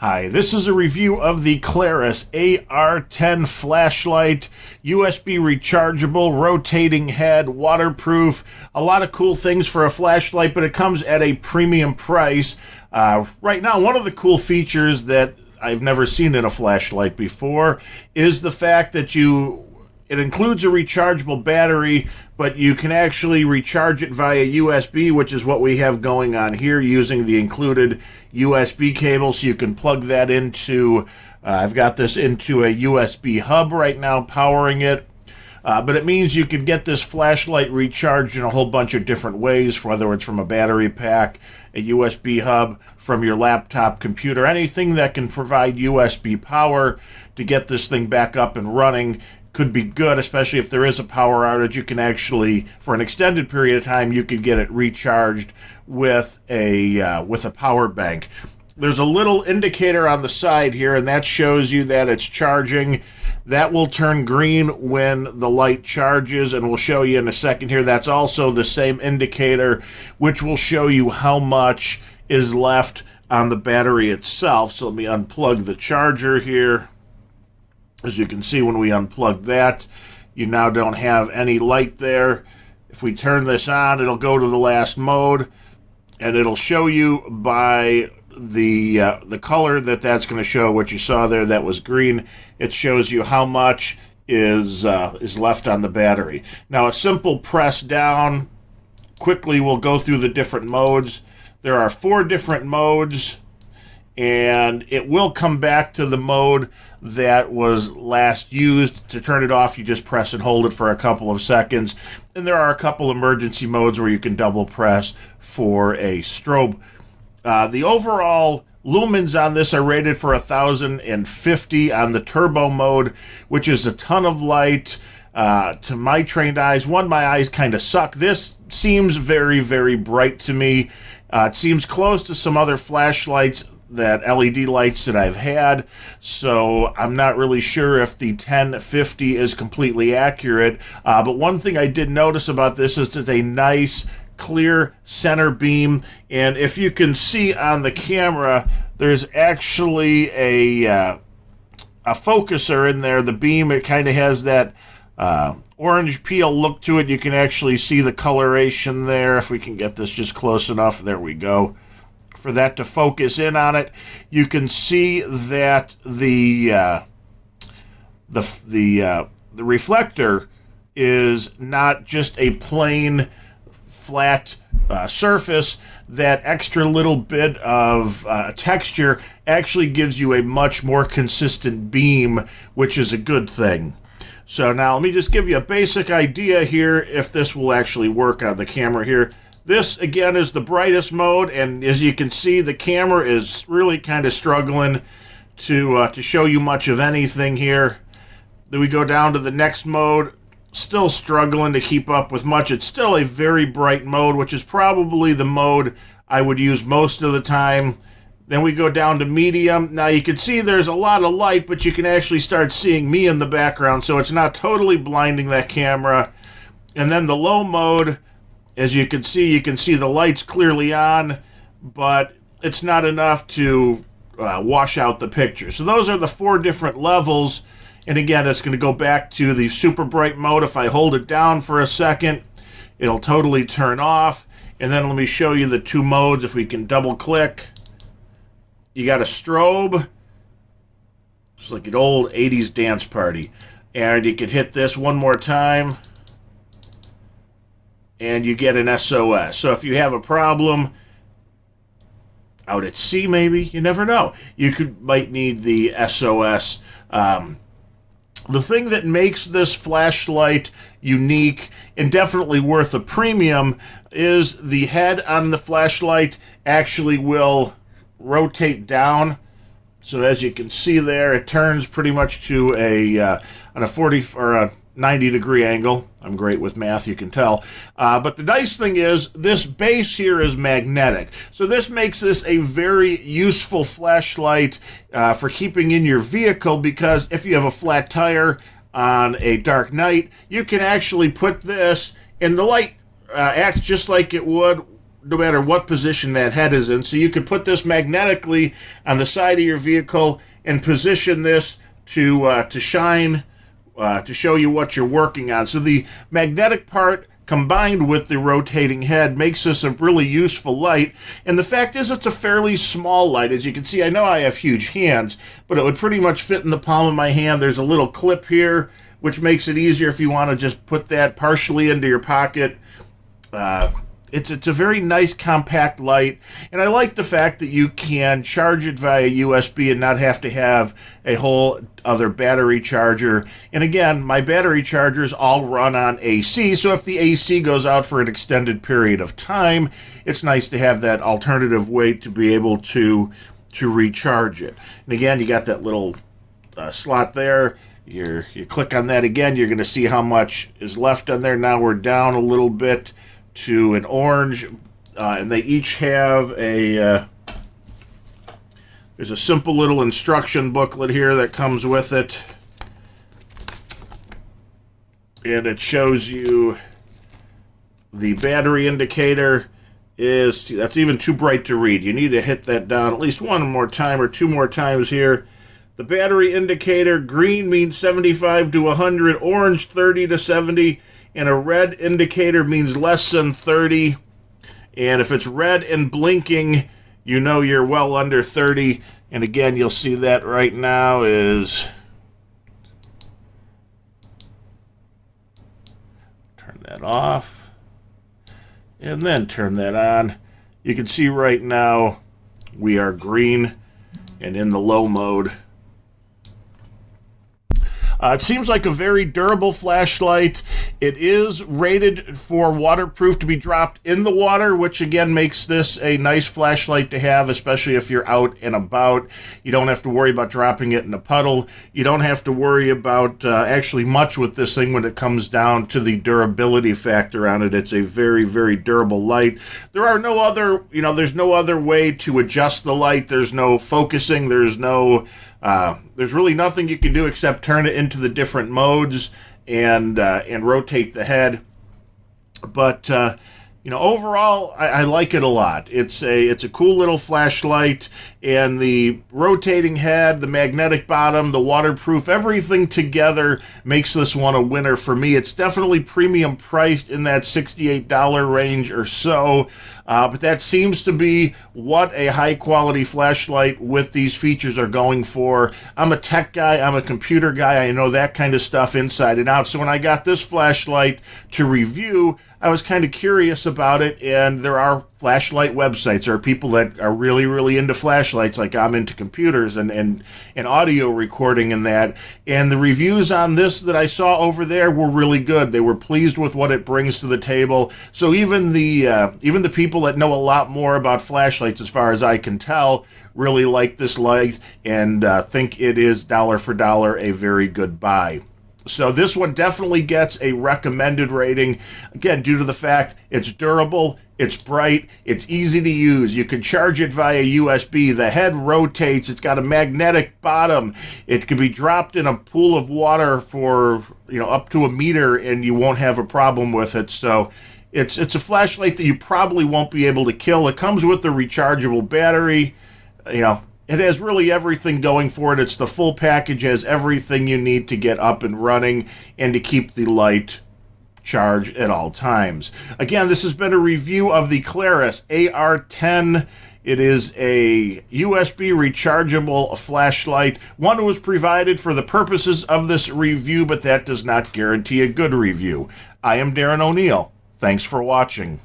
Hi, this is a review of the Klarus AR10 flashlight, USB rechargeable, rotating head, waterproof, a lot of cool things for a flashlight, but it comes at a premium price. Right now, one of the cool features that I've never seen in a flashlight before is the fact that it includes a rechargeable battery, but you can actually recharge it via USB, which is what we have going on here, using the included USB cable. So you can plug that into, I've got this into a USB hub right now, powering it. But it means you can get this flashlight recharged in a whole bunch of different ways, whether it's from a battery pack, a USB hub, from your laptop computer, anything that can provide USB power to get this thing back up and running could be good, especially if there is a power outage. You can actually, for an extended period of time, you could get it recharged with a power bank. There's a little indicator on the side here, and that shows you that it's charging. That will turn green when the light charges, and we'll show you in a second here. That's also the same indicator, which will show you how much is left on the battery itself. So let me unplug the charger here. As you can see, when we unplug that, you now don't have any light there. If we turn this on, it'll go to the last mode, and it'll show you by the color that's going to show what you saw there. That was green. It shows you how much is left on the battery. Now, a simple press down quickly will go through the different modes. There are 4 different modes, and it will come back to the mode that was last used. To turn it off, you just press and hold it for a couple of seconds. And there are a couple emergency modes where you can double press for a strobe. The overall lumens on this are rated for 1,050 on the turbo mode, which is a ton of light. To my trained eyes, my eyes kind of suck. This seems very, very bright to me. It seems close to some other flashlights, that LED lights that I've had, so I'm not really sure if the 1050 is completely accurate, but one thing I did notice about this is it's a nice clear center beam, and if you can see on the camera, there's actually a focuser in there. The beam, it kind of has that orange peel look to it. You can actually see the coloration there. If we can get this just close enough, there we go, for that to focus in on it. You can see that the reflector is not just a plain flat surface. That extra little bit of texture actually gives you a much more consistent beam, which is a good thing. So now let me just give you a basic idea here if this will actually work on the camera here. This, again, is the brightest mode, and as you can see, the camera is really kind of struggling to show you much of anything here. Then we go down to the next mode, still struggling to keep up with much. It's still a very bright mode, which is probably the mode I would use most of the time. Then we go down to medium. Now you can see there's a lot of light, but you can actually start seeing me in the background, so it's not totally blinding that camera. And then the low mode, as you can see the lights clearly on, but it's not enough to wash out the picture. So those are the 4 different levels. And again, it's going to go back to the super bright mode. If I hold it down for a second, it'll totally turn off. And then let me show you the 2 modes. If we can double click, you got a strobe. It's like an old 80s dance party. And you could hit this one more time, and you get an SOS. So if you have a problem out at sea, maybe, you never know, you might need the SOS. The thing that makes this flashlight unique and definitely worth a premium is the head on the flashlight actually will rotate down. So as you can see there, it turns pretty much to on a 40 or a 90-degree angle. I'm great with math, you can tell. But the nice thing is this base here is magnetic. So this makes this a very useful flashlight for keeping in your vehicle, because if you have a flat tire on a dark night, you can actually put this, and the light acts just like it would no matter what position that head is in. So you could put this magnetically on the side of your vehicle and position this to shine, to show you what you're working on. So the magnetic part combined with the rotating head makes this a really useful light. And the fact is, it's a fairly small light. As you can see, I know I have huge hands, but it would pretty much fit in the palm of my hand. There's a little clip here, which makes it easier if you want to just put that partially into your pocket. It's a very nice compact light, and I like the fact that you can charge it via USB and not have to have a whole other battery charger. And again, my battery chargers all run on AC, so if the AC goes out for an extended period of time, it's nice to have that alternative way to be able to recharge it. And again, you got that little slot there. You click on that again, you're going to see how much is left on there. Now we're down a little bit to an orange, and they each have there's a simple little instruction booklet here that comes with it, and it shows you the battery indicator that's even too bright to read. You need to hit that down at least one more time or two more times here. The battery indicator, green means 75 to 100, orange 30 to 70, and a red indicator means less than 30. And if it's red and blinking, you know you're well under 30. And again, you'll see that right now is... Turn that off. And then turn that on. You can see right now we are green and in the low mode. It seems like a very durable flashlight. It is rated for waterproof to be dropped in the water, which again makes this a nice flashlight to have, especially if you're out and about. You don't have to worry about dropping it in a puddle. You don't have to worry about actually much with this thing when it comes down to the durability factor on it. It's a very, very durable light. There are no other, there's no other way to adjust the light. There's no focusing. There's really nothing you can do except turn it into the different modes and rotate the head. But overall, I like it a lot. It's a cool little flashlight, and the rotating head, the magnetic bottom, the waterproof, everything together makes this one a winner for me. It's definitely premium priced in that $68 range or so, but that seems to be what a high-quality flashlight with these features are going for. I'm a tech guy. I'm a computer guy. I know that kind of stuff inside and out. So when I got this flashlight to review, I was kind of curious about it, and there are flashlight websites. There are people that are really, really into flashlights, like I'm into computers and audio recording and that. And the reviews on this that I saw over there were really good. They were pleased with what it brings to the table. So even the people that know a lot more about flashlights, as far as I can tell, really like this light and think it is dollar for dollar a very good buy. So this one definitely gets a recommended rating, again, due to the fact it's durable, it's bright, it's easy to use. You can charge it via USB. The head rotates. It's got a magnetic bottom. It can be dropped in a pool of water for up to a meter, and you won't have a problem with it. So it's a flashlight that you probably won't be able to kill. It comes with a rechargeable battery. It has really everything going for it. It's the full package, has everything you need to get up and running and to keep the light charged at all times. Again, this has been a review of the Klarus AR10. It is a USB rechargeable flashlight. One was provided for the purposes of this review, but that does not guarantee a good review. I am Darren O'Neill. Thanks for watching.